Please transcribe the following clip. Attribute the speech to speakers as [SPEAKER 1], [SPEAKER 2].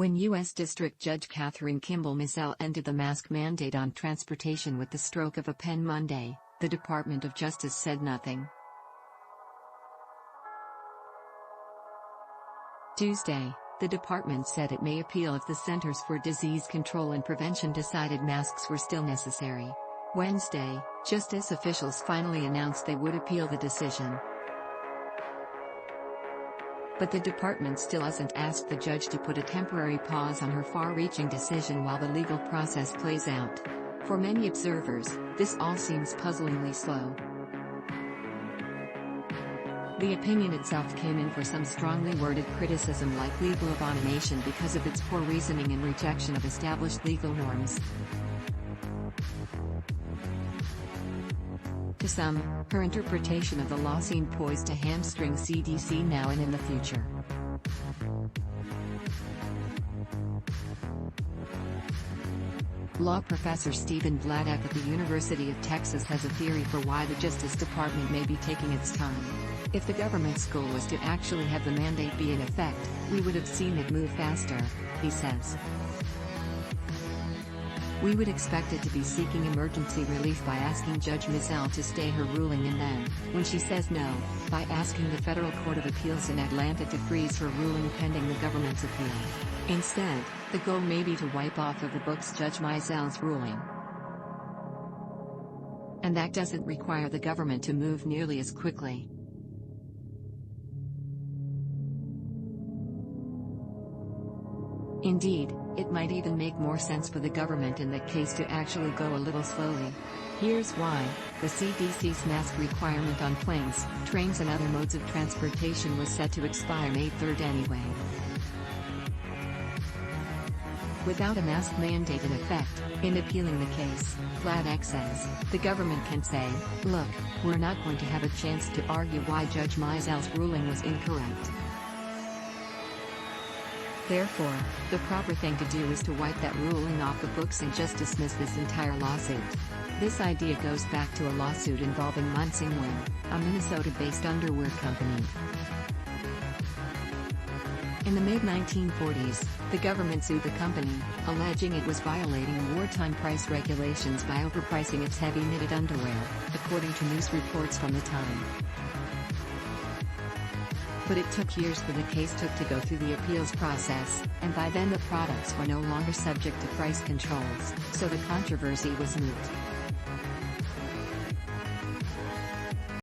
[SPEAKER 1] When U.S. District Judge Kathryn Kimball Mizelle ended the mask mandate on transportation with the stroke of a pen Monday, the Department of Justice said nothing. Tuesday, the department said it may appeal if the Centers for Disease Control and Prevention decided masks were still necessary. Wednesday, justice officials finally announced they would appeal the decision. But the department still hasn't asked the judge to put a temporary pause on her far-reaching decision while the legal process plays out. For many observers, this all seems puzzlingly slow. The opinion itself came in for some strongly worded criticism like legal abomination because of its poor reasoning and rejection of established legal norms. To some, her interpretation of the law seemed poised to hamstring CDC now and in the future. Law professor Stephen Vladeck at the University of Texas has a theory for why the Justice Department may be taking its time. If the government's goal was to actually have the mandate be in effect, we would have seen it move faster, he says. We would expect it to be seeking emergency relief by asking Judge Mizelle to stay her ruling and then, when she says no, by asking the Federal Court of Appeals in Atlanta to freeze her ruling pending the government's appeal. Instead, the goal may be to wipe off of the books Judge Mizelle's ruling. And that doesn't require the government to move nearly as quickly. Indeed, it might even make more sense for the government in that case to actually go a little slowly. Here's why: the CDC's mask requirement on planes, trains and other modes of transportation was set to expire May 3rd anyway. Without a mask mandate in effect, in appealing the case, Vladeck says, the government can say, look, we're not going to have a chance to argue why Judge Mizelle's ruling was incorrect. Therefore, the proper thing to do is to wipe that ruling off the books and just dismiss this entire lawsuit. This idea goes back to a lawsuit involving Munsingwear, a Minnesota-based underwear company. In the mid-1940s, the government sued the company, alleging it was violating wartime price regulations by overpricing its heavy knitted underwear, according to news reports from the time. But it took years for the case to go through the appeals process, and by then the products were no longer subject to price controls, so the controversy was moot.